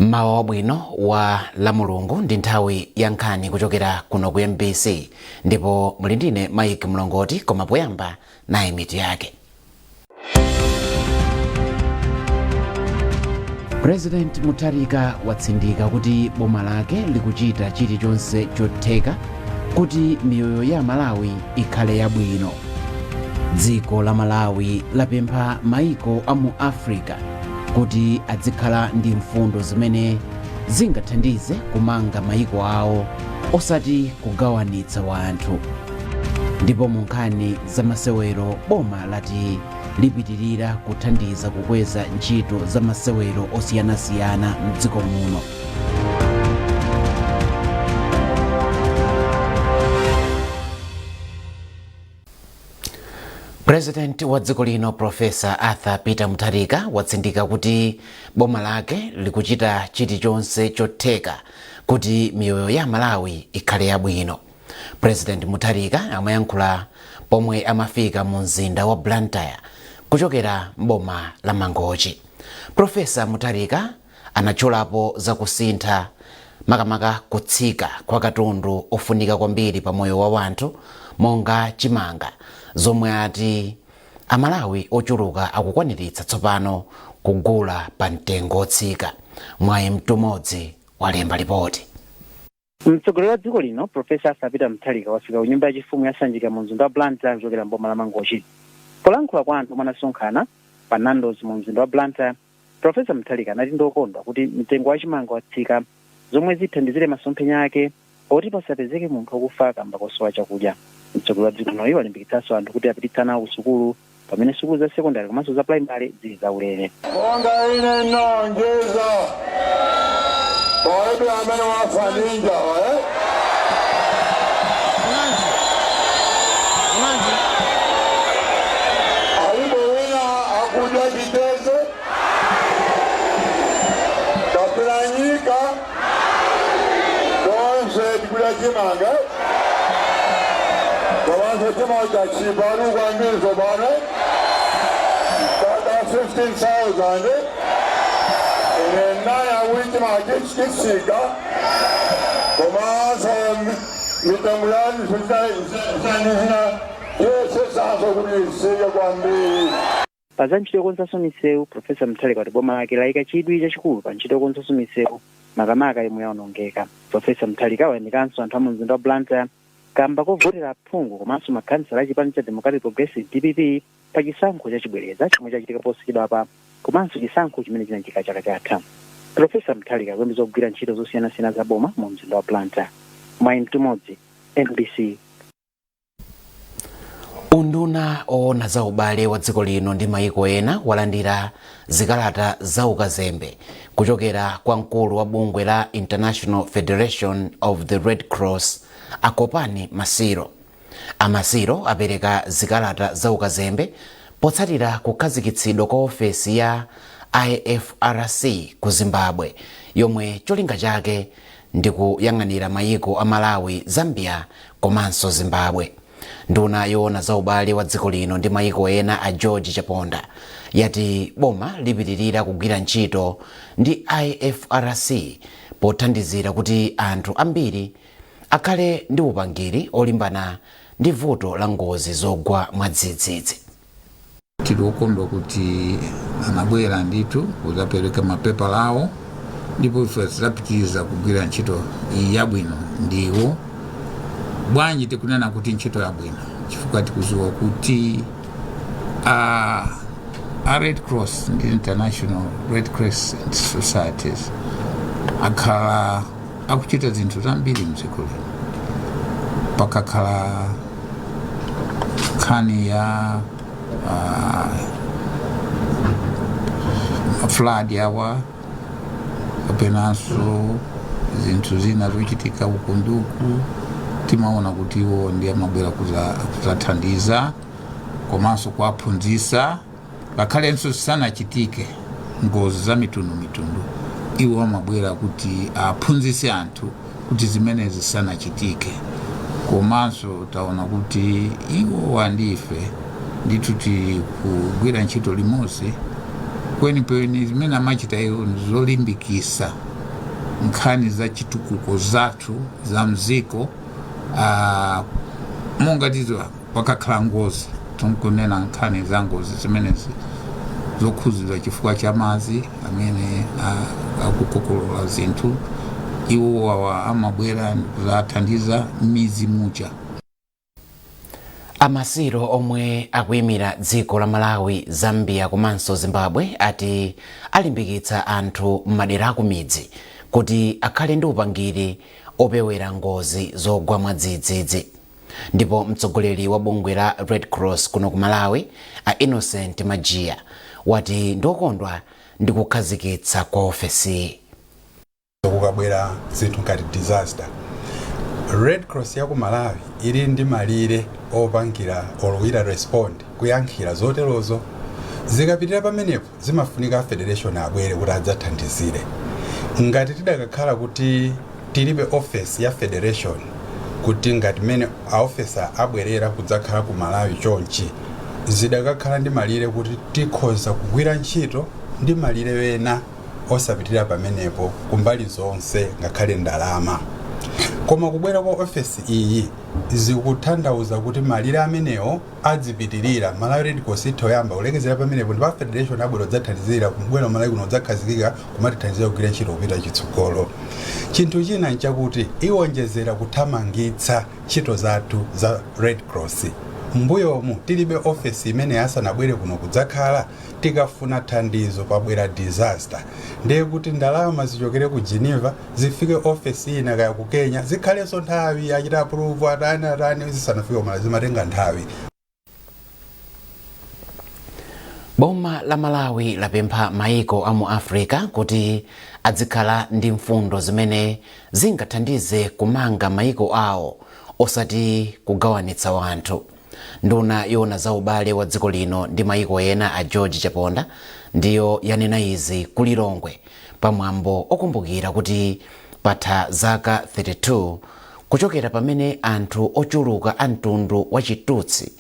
Mawa wabwino wa la Mulungu ndi nthawi ya nkhani kuchokera kuno ku MBC, ndipo muli ndine Mike Mlongoti, koma poyamba nayi mitu yake. President Mutharika watsindika kuti boma lake likuchita chilichonse chotheka kuti miyoyo ya Malawi ikhale yabwino. Dziko la Malawi lapempha maiko a mu Africa kuti adzikhala ndi mfundo zimene zingathandize kumanga maiko awo osati kugawanitsa wanthu. Ndipo mu nkhani za masewero, boma lati lipitirira kuthandiza kukweza ntchito za masewero osiyanasiyana m'dziko muno. President wa dziko lino Profesa Arthur Peter Mutharika watsindika kuti boma lake likuchita chilichonse chotheka kuti miyoyo ya Malawi ikhale yabwino. President Mutharika amayankhula pomwe amafika mu mzinda wa Blantyre kuchokera mboma la Mangochi. Profesa Mutharika anachulapo za kusintha makamaka kutsika kwa katundu ofunika kwambiri pa moyo wa wanthu monga chimanga, zomwe ati Amalawi ochuluka akukwaniritsa tsopano kugula pa mtengo otsika. Mwayi mtumodzi walemba ripoti. Mtsogoleri wa dziko lino Profesa Arthur Peter Mutharika wafika ku nyumba yachifumu yasanjika mu mzinda wa Blantyre kuchokera mboma la Mangochi. Polankhula kwa anthu mwanasonkhana pa Nando's mu mzinda wa Blantyre, Profesa Mutharika anati ndokondwa kuti mtengo wa chimanga watsika, zomwe zithandizire masomphenya ake oti pasapezeke munthu akufa kamba kosowa chakudya. Mtsogoleri wa dziko lino walimbikitsanso anthu kuti apititsana ku sukulu pamene sukulu za sekondari komanso za primary zili zaulere. Monga ine nongeza boebi amene wafa ninja alibo wina akuja kiteze kapilanyika donse tikula chimanga kawanza chimanga chibaru kwangizo bane kata 15,000 naya wiki makisika komanso mitamulani sanihina yesesanso kunisika kwambiri. Pa za ntchito yokonzanso misewu, Profesa Mutharika wati boma lake layika chidwi chachikulu pa ntchito yokonzanso misewu makamaka yomwe yaonongeka. Profesa Mutharika wayamikanso anthu a mu mzinda wa Blantyre kamba kovotera aphungu komanso makhansala a chipani cha Democratic Progressive DPP pa chisankho chachibwereza chomwe chachitika posachedwapa komanso chisankho chimene chinachitika chaka chatha. Profesa Mutharika akuyembekeza kugwira ntchito zosiyanasiyana za boma mu mzinda wa Blantyre. Mwayi mtumodzi, MBC. Unduna oona za ubale wa dziko lino ndi maiko ena walandira zikalata za ukazembe kuchokera kwa mkulu wa bungwe la International Federation of the Red Cross Akopani Masiro. Amasiro apereka zikalata za ukazembe potsatira kukhazikitsidwa kwa ofesi ya IFRC ku Zimbabwe, yomwe cholinga chake ndi kuyang'anira mayiko a Malawi, Zambia komanso Zimbabwe. Nduna yoona za ubale wa dziko lino ndi mayiko ena a George Chaponda yati boma lipitirira kugwira ntchito ndi IFRC pothandizira kuti anthu ambiri akhale ndi upangiri olimbana ndi vuto la ngozi zogwa mwadzidzidzi. Tikukondwa kuti anabwera ndithu kuzapereka mapepa lawo, ndipo ife tidapitiriza kugwira ntchito yabwino ndiwo. Bwanji tikunena kuti ntchito yabwino chifukwa tikudziwa kuti a Red Cross ndi International Red Crescent Societies akhala akuchita zinthu zambiri mdziko lino. Pakakhala nkhani ya flood yawa kapenanso zinthu zina zochitika ukunduku, timaona kuti iwo ndi amabwera kuzathandiza komanso kuwaphunzitsa ngakhalenso zisanachitike ngozi za mitundu, iwo amabwera kuti aphunzitse anthu kuti zimene zisanachitike. Komanso taona kuti iwo wandife ndithu tikugwira ntchito limodzi kwenikweni zimene amachita iwo zolimbikisa nkhani za chitukuko zathu za mziko. Monga tizo pakakhala ngozi tunkunena nkhani za ngozi zimenezi zokhuzidwa chifukwa cha madzi amene akukokolola zinthu, iwo wawa amabwera kuzathandiza midzi muja. Amasiro omwe akuyimira dziko la Malawi, Zambia komanso Zimbabwe ati alimbikitsa anthu m'madera akumidzi kuti akhale ndi upangiri opewera ngozi zogwa mwadzidzidzi. Ndipo mtsogoleri wa bungwe la Red Cross kuno ku Malawi, Innocent Majia, wati ndokondwa ndi kukhazikitsa kwa ofesi. Kukabwera zinthu ngati disaster, Red Cross ya ku Malawi ili ndi malire opangira olowira respond kuyankhira zoterozo. Zikapitira pamenepo zimafunika federation abwere kuti adzathandizire. Ngati tidakakhala kuti tilibe office ya federation, kuti ngati mene officer abwerera kudzakhala ku Malawi chonchi, zidakakhala ndi malire kuti tikhoza kugwira ntchito ndi malire wena osapitira pamenepo kumbali zonse ngakhale ndalama. Koma kubwera kwa office iyi zikutanthauza kuti malire amenewo adzipitirira. Malawi Red Cross itoyamba ulekezera pamenepo ndipo federation abwera kudzathandizira kubwera Malawi kuno udzakhazikika kumatithandizira kugwira ntchito kupita chitsogolo. Chinthu china nchakuti iwonjezera kuthamangitsa ntchito zathu za Red Cross. Mbuyomu tilibe office imene asanabwere kuno kudzakhala tikafuna thandizo pabwera disaster. Ndiye kuti ndalama zichokere ku Geneva zifike office ina kaya ku Kenya zikhalenso nthawi achita approve atani zisanafike Malawi zimatenga nthawi. Boma la Malawi lapempha maiko amu Africa kuti adzikhala ndi mfundo zimene zingathandize kumanga maiko awo osati kugawanitsa wanthu. Nduna yona za ubale wa dziko lino ndi maiko ena a George Chaponda ndiyo yanena izi ku Lilongwe pamwambo okumbukira kuti patha zaka 32 kuchokera pamene anthu ochuluka a mtundu wa Chitutsi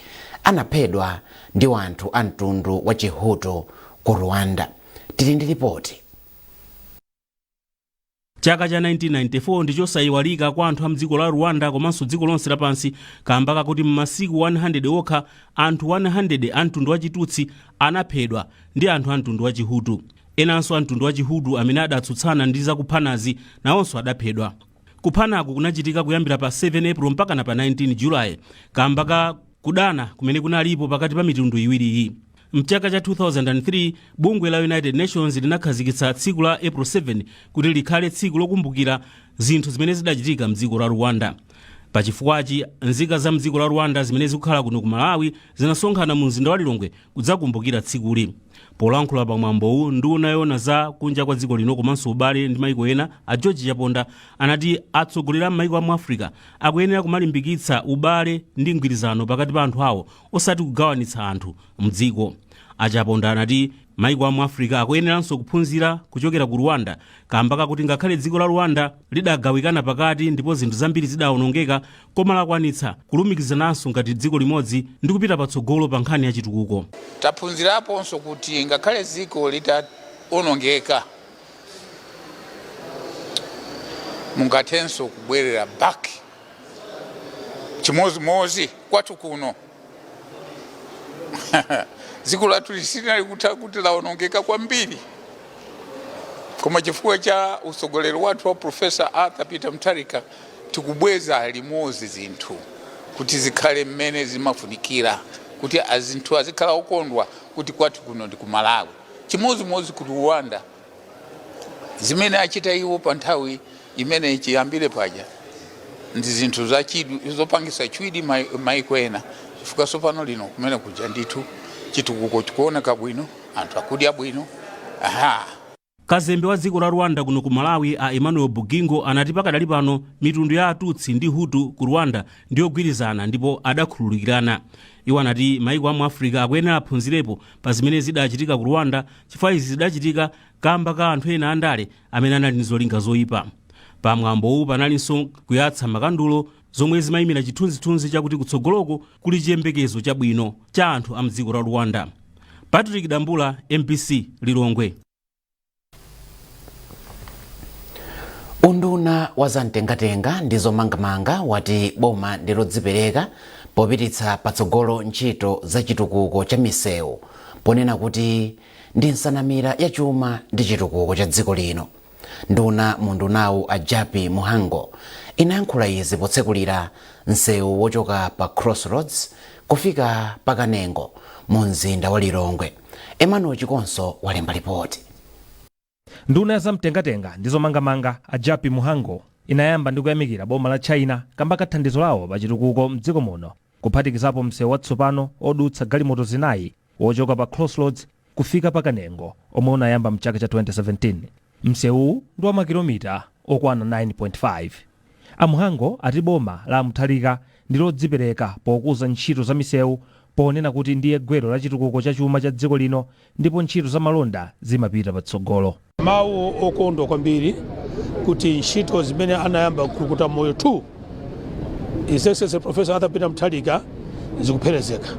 anaphedwa ndi wanthu a mtundu wa Chihutu ku Rwanda. Tili ndi ripoti. Chaka cha 1994 ndicho sayiwalika kwa anthu a mdziko la Rwanda komanso dziko lonse lapansi kamba kakuti m'masiku 100 okha anthu 100 a mtundu wa Chitutsi anaphedwa ndi anthu a mtundu wa Chihutu. Enanso a mtundu wa Chihutu amene adatsutsana ndi zakuphanazi nawonso adaphedwa. Kuphanaku kunachitika kuyambira pa 7 April mpaka na pa 19 July kamba ka kudana kumene kunalipo pakati pa mitundu iwiri iyi. Mchaka cha 2003 bungwe la United Nations linakhazikitsa tsiku la April 7 kuti likhale tsiku lokumbukira zinthu zimene zidachitika mdziko la Rwanda. Pachifukwachi nzika za mdziko la Rwanda zimene zikukhala kuno ku Malawi zinasonkhana mu mzinda wa Lilongwe kudzakumbukira tsikuli. Polankhula pamwambowu nduna yona za kunja kwa dziko lino komanso ubale ndi maiko ena a George Chaponda anati atsogoleri a maiko amu Africa akuyenera kumalimbikitsa ubale ndi mgwirizano pakati pa anthu awo osati kugawanitsa anthu mdziko. Achaponda anati maiko amu Africa akuyeneranso kuphunzira kuchokera ku Rwanda kamba kakuti ngakhale dziko la Rwanda lidagawikana pakati ndipo zinthu zambiri zidawonongeka koma lakwanitsa kulumikizananso ngati dziko limodzi ndi kupita patsogolo pa nkhani ya chitukuko. Taphunziraponso kuti ngakhale dziko litawonongeka mungathenso kubwerera back chimozimozi kwathu kuno. Dziko lathu lisinali kuti lawonongeka kwambiri koma chifukwa cha utsogoleri wathu wa Professor Arthur Peter Mutharika tikubweza limodzi zinthu kuti zikhale mmene zimafunikira kuti azinthu azikhala okondwa kuti kwathu kuno ndi ku Malawi. Chimozimozi ku Rwanda zimene achita iwo pa nthawi imene chiyambire paja ndi zinthu za chidwi zopangisa chwidi maiko ena chifukwa sopano lino kumene kuja ndithu chitukuko chikuoneka bwino anthu akudya bwino. Kazembe wa dziko la Rwanda kuno ku Malawi a Emmanuel Bugingo anati pakadali pano mitundu ya Atutsi ndi Hutu ku Rwanda ndiyogwirizana ndipo adakhululukirana. Iwo anati maiko amu Africa akuyenera aphunzirepo pa zimene zidachitika ku Rwanda chifukwa izi zidachitika kamba ka anthu ena andale amene anali ndi zolinga zoyipa. Pamwambowu panalinso kuyatsa makandulo zomwe zimayimira chithunzithunzi chakuti kutsogoloko kuli chiyembekezo chabwino cha anthu a mdziko la Rwanda. Patrick Dambula, MBC Lilongwe. Unduna wa zamtengatenga ndizo mangamanga wati boma ndilodzipereka popititsa patsogolo ntchito za chitukuko cha misewu ponena kuti ndi nsanamira ya chuma ndi chitukuko cha dziko lino. Nduna mundunawu Ajapi Muhango inayankhula izi potsekulira msewu wochoka pa Crossroads kufika pa Kanengo mu mzinda wa Lilongwe. Emmanuel Chikonso walemba ripoti. Nduna ya zamtengatenga ndizo mangamanga Ajapi Muhango inayamba ndi kuyamikira boma la China kamba kathandizo lawo pa chitukuko mdziko muno, kuphatikizapo msewu watsopano odutsa galimoto zinayi wochoka pa Crossroads kufika pa Kanengo omwe unayamba mchaka cha 2017. Msewu ndi wa makilomita okwana 9.5. Amuhango ati boma la Mutharika ndilodzipereka pokuza ntchito za misewu ponena kuti ndiye gwero la chitukuko cha chuma cha dziko lino ndipo ntchito za malonda zimapita patsogolo. Mawu okondwa kwambiri kuti ntchito zimene anayamba kukuta moyo 2 His Excellency Professor Arthur Peter Mutharika zikupherezeka.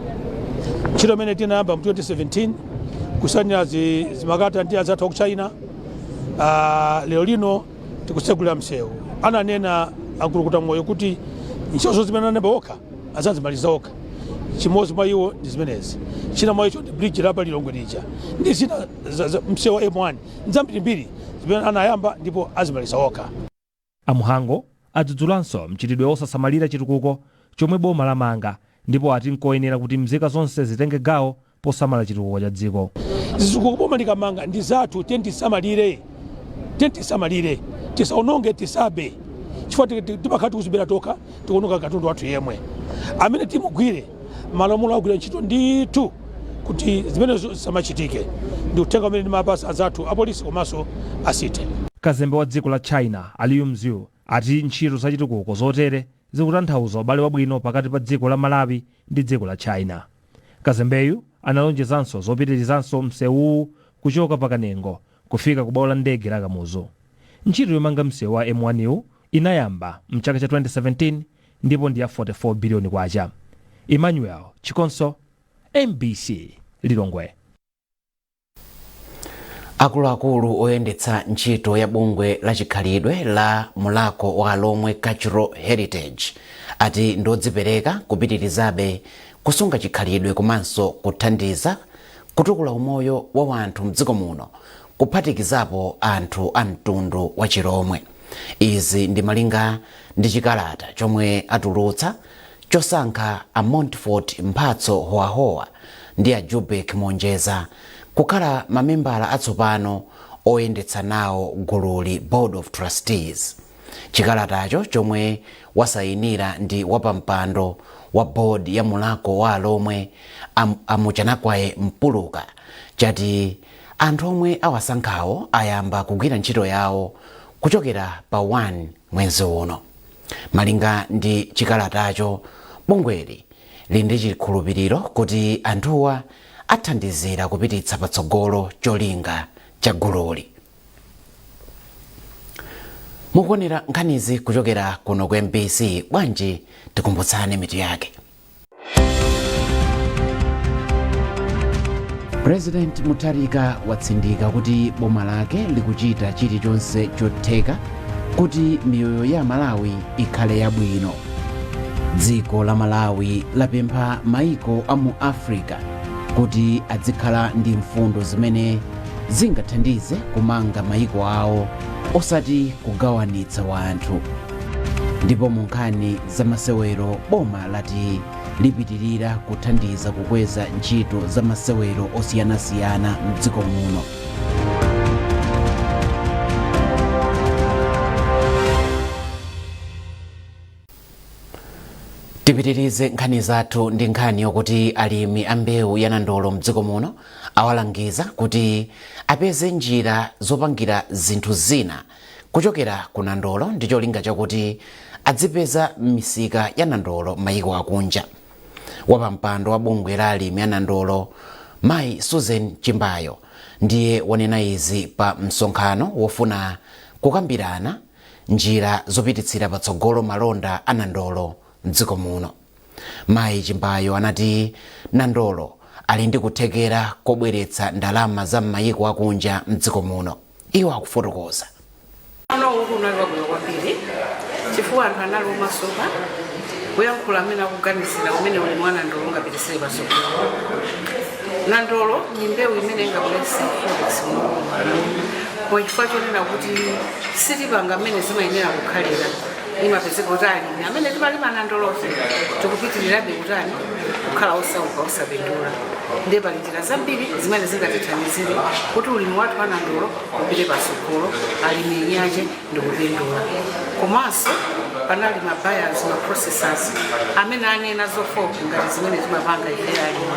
Ntchito imene tinayamba mu 2017 kusanira zimakata ndi azathu ku China, lero lino tikusegulira msewu. Ananena akulukuta moyo kuti ntchito zimene anayamba okha azazimaliza okha. Chimodzi mwa iwo ndi zimenezi. China mwa icho ndi bridge la pa Lilongwe lija. Ndi zina msewu M1 nzambirimbiri zimene anayamba ndipo azimaliza okha. Amuhango adzudzulanso mchitidwe osasamalira chitukuko chomwe boma lamanga ndipo ati nkoyenera kuti mzika zonse zitenge gawo posamala chitukuko cha dziko. Zitukuko boma likamanga ndi zathu tentisamalire tisaononge tisabe chifukwa timakhala kuzibera toka tikuononga katundu wathu yemwe amene timugwire malamulo agwira ntchito ndithu kuti zimene zisamachitike ndi uthenga umene timapasa azathu apolisi komanso asite. Kazembe wa dziko la China Liu Mziu ati ntchito za chitukuko zotere zikutanthauza ubale wabwino pakati pa dziko la Malawi ndi dziko la China. Kazembeyu analonjezanso zopitirizanso msewu kuchoka pa Kanengo kufika ku bwalo la ndege la Kamuzu. Ntchito yomanga msewu wa M1 inayamba mchaka cha 2017 ndipo ndi ya 44 biliyoni kwacha. Emmanuel Chikonso, MBC Lilongwe. Akuluakulu oyendetsa ntchito ya bungwe la chikhalidwe la Mulako wa Alomwe Cultural Heritage ati ndodzipereka kupitirizabe kusunga chikhalidwe komanso kuthandiza kutukula umoyo wa wanthu mdziko muno kuphatikizapo anthu a mtundu wa Chiromwe. Izi ndi malinga ndi chikalata chomwe atulutsa chosankha a Montfort Mphatso Hoahoa ndi a Jubek Monjeza kukhala mamembala atsopano oyendetsa nawo gululi Board of Trustees. Chikalatacho chomwe wasayinira ndi wapampando wa board ya Mulako wa Alomwe Amuchanakwaye Mpuluka chati anthu omwe awasankhawo ayamba kugwira ntchito yawo kuchokera pa 1 mwezi uno. Malinga ndi chikalatacho bungweli lili ndi chikhulupiriro kuti anthuwa athandizira kupititsa patsogolo cholinga cha gululi. Mukuonera nkhanizi kuchokera kuno ku MBC. Bwanji tikumbutsane mitu yake. President Mutharika watsindika kuti boma lake likuchita chilichonse chotheka kuti miyoyo ya Malawi ikhale yabwino. Dziko la Malawi lapempha maiko a mu Africa kuti adzikhala ndi mfundo zimene zingathandize kumanga maiko awo osati kugawanitsa wanthu. Ndipo mu nkhani za masewero boma lati lipitirira kuthandiza kukweza ntchito za masewero osiyanasiyana mdziko muno. Tipitirize nkhani zathu ndi nkhani yokuti alimi a mbewu ya nandolo mdziko muno awalangiza kuti apeze njira zopangira zinthu zina kuchokera ku nandolo ndi cholinga chakuti adzipeza misika ya nandolo maiko akunja. Wapampando wa bungwe la alimi a nandolo Mayi Susan Chimbayo ndiye wanena izi pa msonkhano wofuna kukambirana njira zopititsira patsogolo malonda a nandolo mdziko muno. Mayi Chimbayo anati nandolo ali ndi kuthekera kobweretsa ndalama za m'mayiko akunja mdziko muno. Iwo akufotokoza. Unaliwa kuno kwambiri chifukwa anthu anali omasuka kuyankhula amene akuganizira umene uli mwana ndolo ungapitisire pasogolo. Nandolo ni mbewu imene ingabweretse index kwa chifukwa chonena kuti sitipanga amene zimayenera kukhalira imapezeka kuti alimi amene timalima nandolofe tikupitirirabe kutani kukhala osauka osapindula. Ndiye pali njira zambiri zimene zingatithandizire kuti ulimi wathu wa nandolo upite pasogolo, alimi enyache ndi kupindula. Komanso panali ma buyers ma processors amene anena zofoka ngati zimene timapanga ife alimi.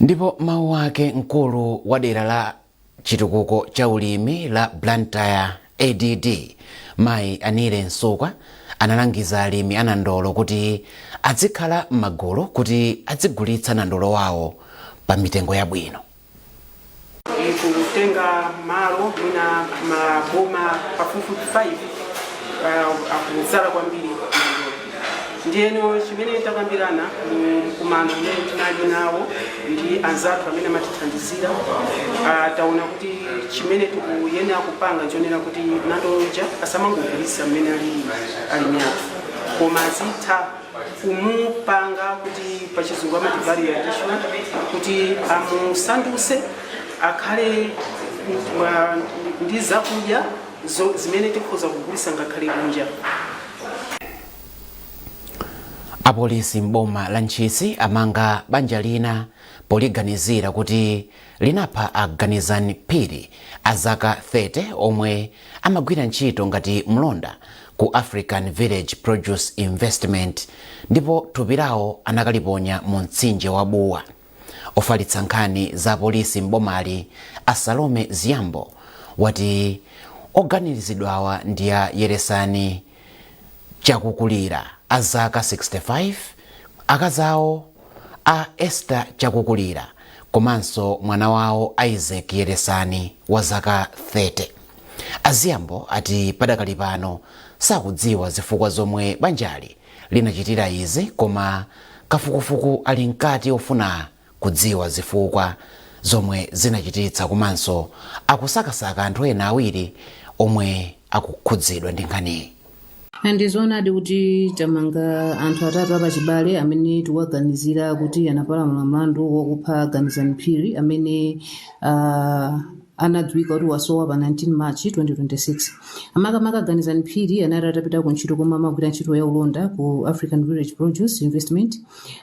Ndipo mawu ake mkulu wa dera la chitukuko cha ulimi la Blantyre ADD Mai Anile Nsukwa analangiza alimi anandolo kuti adzikhala m'magulu kuti adzigulitsa nandolo wawo pa mitengo yabwino. Kutenga malo mwina maboma pafupi 5 akudzala kwambiri ndiyeno chimene takambirana kumano umene tinali nawo ndi anzathu amene amatithandizira taona kuti chimene tikuyenera kupanga chonena kuti nandoloja asamangogulitsa mmene ali nyathu koma azitha kumupanga kuti pachizungu amati value addition kuti amusanduse akhale ndi zakudya zimene tikhoza kugulitsa ngakhale kunja. Apolisi mboma la Ntchisi amanga banja lina poliganizira kuti linapha aganizani Phiri azaka 30 omwe amagwira ntchito ngati mlonda ku African Village Produce Investment ndipo thupi lawo anakaliponya mu mtsinje wa Buwa. Ofalitsa nkhani za polisi mbomali Asalome Ziyambo wati oganizidwawa ndi Yeresani Chakukulira azaka 65, akazawo a Esther Chakukulira komanso mwana wawo Isaac Yeresani wa zaka 30. Aziyambo ati padakali pano sakudziwa zifukwa zomwe banjali linachitira izi koma kafukufuku ali nkati ofuna kudziwa zifukwa zomwe zinachititsa komanso akusakasaka anthu ena awiri omwe akukhudzidwa ndi nkhani. Ndizoonadi kuti tamanga anthu atatu apachibale amene tikuwaganizira kuti anapalamula mlandu wokupha Ganizani Phiri amene anadziwika kuti wasowa pa 19 March 2026. Amakamaka Ganizani Phiri anali atapita ku ntchito koma amagwira ntchito ya ulonda ku African Village Produce Investment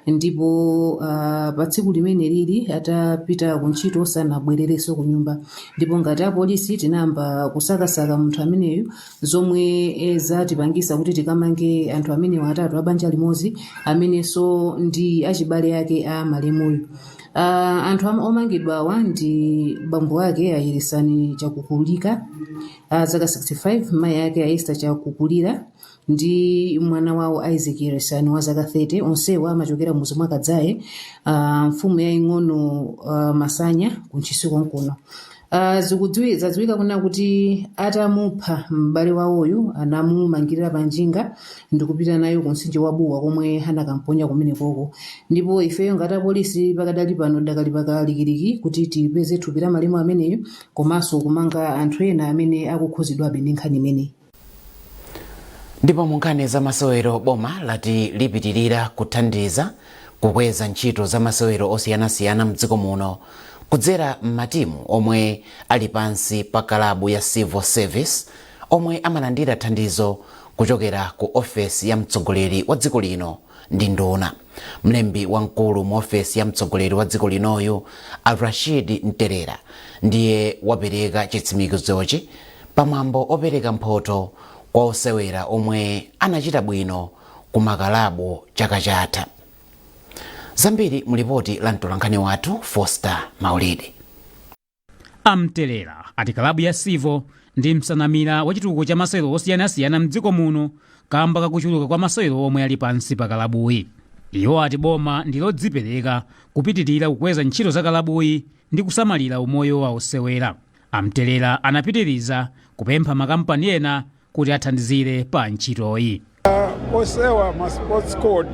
ndipo pa tsiku limene lili atapita ku ntchito sanabwererenso ku nyumba ndipo ngati apolisi tinayamba kusakasaka munthu ameneyo zomwe zatipangisa kuti tikamange anthu amenewo atatu abanja limodzi amenenso ndi achibale yake a malemuyo. Anthu omangidwawa ndi bambo ake Yeresani Chakukulira zaka 65, mai yake Esther Chakukulira ndi mwana wawo Isaac Yeresani wa zaka 30 onsewa amachokera muzi mwa Kadzaye mfumu yaing'ono Masanya ku Ntchisi konkuno. Zadziwika kuna kuti atamupha m'bale wawoyo anamumangirira panjinga ndikupita nayo ku mtsinje wa Buwa komwe anakamponya kumenekoko ndipo ifeyo ngati apolisi pakadali pano dakali pakalikiliki kuti tipeze thupi la malemu ameneyo komanso kumanga anthu ena amene akukhudzidwabe ndi nkhani imeneyi. Ndipo munkhani za masewero boma lati lipitirira kuthandiza kukweza ntchito za masewero osiyanasiyana mdziko muno kudzera m'matimu omwe ali pansi pa kalabu ya civil service omwe amalandira thandizo kuchokera ku ofesi ya mtsogoleri wa dziko lino ndi nduna. Mlembi wamkulu mu ofesi ya mtsogoleri wa dziko linoyu Al-Rashid Nterera ndiye wapereka chitsimikizochi pamwambo opereka mphoto kwa osewera omwe anachita bwino ku makalabu chaka chatha. Zambiri mulipoti la mtolankhani wathu Foster Maulidi. Amterera ati kalabu ya Sivo ndi msanamira wa chitukuko cha masewero osiyanasiyana mdziko muno kamba kakuchuluka kwa masewero omwe ali pansi pa kalabuyi. Iwo ati boma ndilodzipereka kupitirira kukweza ntchito za kalabuyi ndi kusamalira umoyo wa osewera. Amterera anapitiriza kupempha makampani ena kuti athandizire pa ntchitoyi. Osewa ma sports code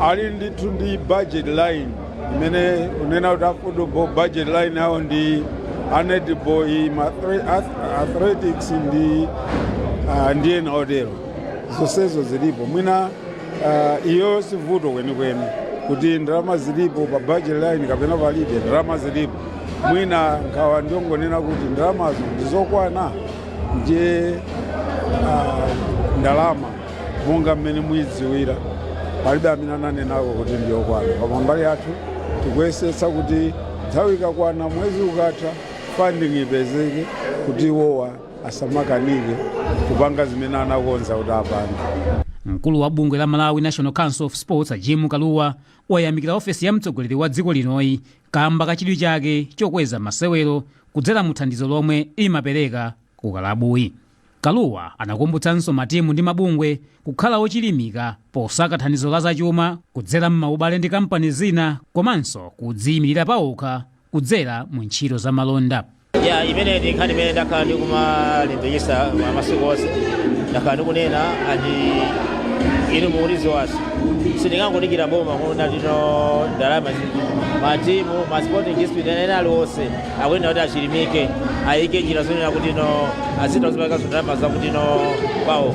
ali ndithu ndi budget line imene unena kuti football budget line yawo ndi netball, athletics ndi ena otero. Zonsezo zilipo mwina iyo sivuto kwenikweni kuti ndalama zilipo pa budget line kapena palibe ndalama zilipo. Mwina nkhawa ndiongonena kuti ndalamazo ndizokwana nje ndalama monga mmene muyidziwira palibe amene ananenako kuti ndiyokwana. Koma mbali yathu tikuyesetsa kuti nthawi ikakwana, mwezi ukatha, funding ipezeke kuti iwowa asamakanike kupanga zimene anakonza kuti apange. mkulu wa bungwe la Malawi National Council of Sports Jim Kaluwa wayamikira ofesi ya mtsogoleri wa dziko linoyi kamba kachidwi chake chokweza masewero kudzera mu thandizo lomwe imapereka ku kalabuyi. Kaluwa anakumbutsanso matimu ndi mabungwe kukhala ochilimika posaka thandizo la zachuma kudzera m'maubale ndi kampani zina komanso kudziyimirira pawokha kudzera mu ntchito za malonda. Ya imene ndi nkhani imene ndakhala ndi kumalimbikitsa masiku onse, ndakhala ndikunena andi inu muulizi waso sindingangodikira boma kuona tino ndalama matimu ma sporting discipline ena aliwonse akwenda kuti achilimike ayike njira zonena kuti no azita kuzipaka ndalama zakuti no kwawo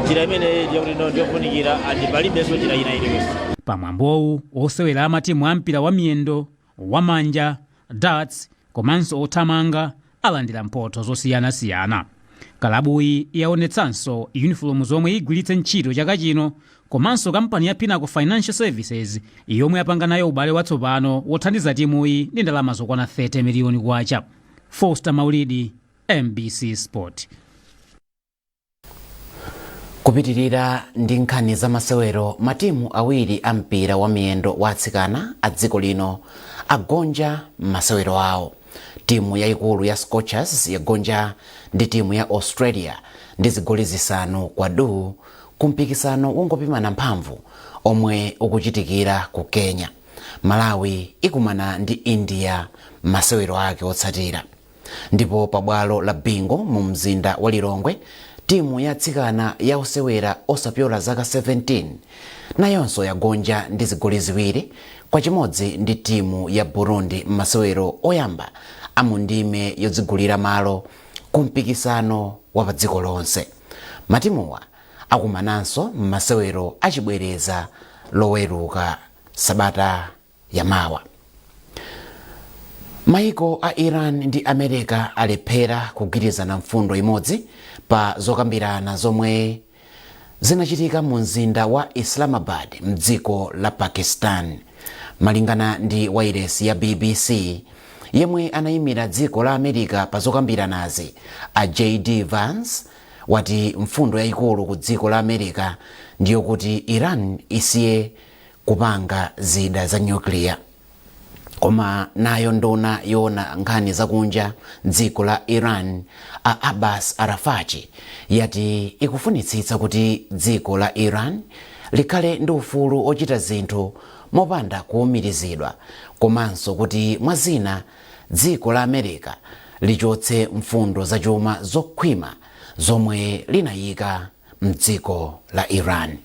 njira imene ndiyo kuti no ndiyofunikira andi palibenso njira ina iliyonse. Pamwambowu osewera amatimu ampira wa miyendo, wamanja, darts komanso othamanga alandira mphoto zosiyanasiyana. Kalabuyi yaonetsanso uniform zomwe igwiritse ntchito chaka chino komanso kampani ya Pinnacle Financial Services yomwe yapanga nayo ubale watsopano wothandiza timuyi ndi ndalama zokwana 30 miliyoni kwacha. Foster Maulidi, MBC Sport. Kupitirira ndi nkhani za masewero, matimu awiri ampira wa miyendo wa atsikana a dziko lino agonja masewero awo. Timu yaikulu ya Scorchers yagonja ndi timu ya Australia ndi zigoli zisanu kwa du kumpikisano wongopimana mphamvu omwe ukuchitikira ku Kenya. Malawi ikumana ndi India masewero ake otsatira. Ndipo pabwalo la bingo mu mzinda wa Lilongwe, timu ya atsikana ya osewera osapyola zaka 17 nayonso yagonja ndi zigoli ziwiri kwa chimodzi ndi timu ya Burundi masewero oyamba amundime yodzigulira malo kumpikisano wa pa dziko lonse. Matimuwa akumananso masewero achibwereza loweruka sabata yamawa. Maiko a Iran ndi America alephera kugwirizana mfundo imodzi pa zokambirana zomwe zinachitika mu mzinda wa Islamabad mdziko la Pakistan. Malingana ndi wailesi ya BBC yemwe anayimira dziko la America pa zokambiranazi, a JD Vance wati mfundo yayikulu ku dziko la America ndiyo kuti Iran isiye kupanga zida za nyuklia. Koma nayo nduna yona nkhani zakunja dziko la Iran a Abbas Arafati yati ikufunitsitsa kuti dziko la Iran likhale ndi ufulu ochita zinthu mopanda kuumirizidwa, komanso kuti mwazina dziko la America lichotse mfundo zachuma zokhwima zomwe linayika mdziko la Iran.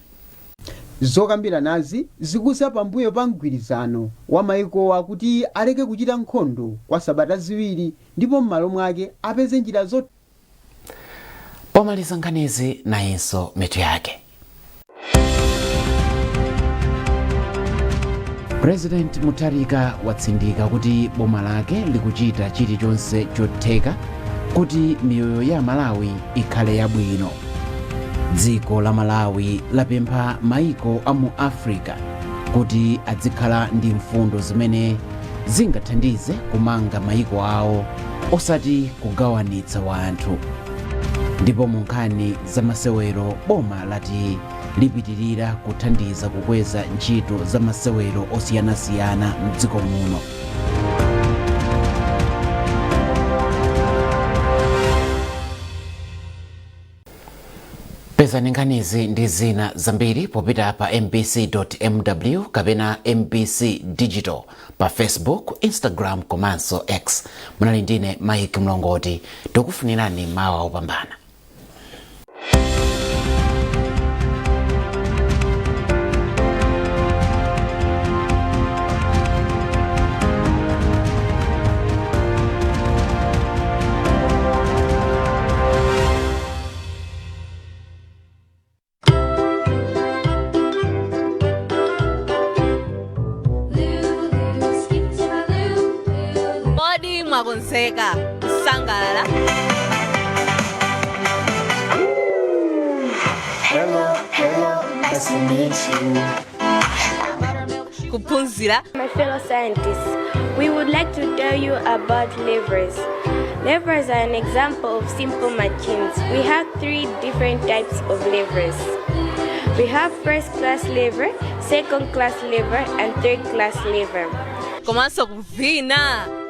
Zokambiranazi zikuza pambuyo pa mgwirizano wa maikowa kuti aleke kuchita nkhondo kwa sabata ziwiri ndipo m'malo mwake apeze njira zoti. Pomaliza nkhanizi nayenso mitu yake. President Mutharika watsindika kuti boma lake likuchita chilichonse chotheka kuti miyoyo ya Malawi ikhale yabwino. Dziko la Malawi lapempha maiko a mu Africa kuti adzikhala ndi mfundo zimene zingathandize kumanga maiko awo osati kugawanitsa wanthu. Ndipo mu nkhani za masewero, boma lati lipitirira kuthandiza kukweza ntchito za masewero osiyanasiyana mdziko muno. Peza nkhanizi ndi zina zambiri popita pa mbc.mw kapena MBC Digital pa Facebook, Instagram komanso X. Munali ndine Mike Mlongoti, tikufunirani mawa opambana. kuseka kusangalala. Hello, nice to meet you. Kupunzira. My fellow scientists, we would like to tell you about levers. Levers are an example of simple machines. We have 3 different types of levers. We have first class lever, second class lever, and third class lever. Komanso kuvina.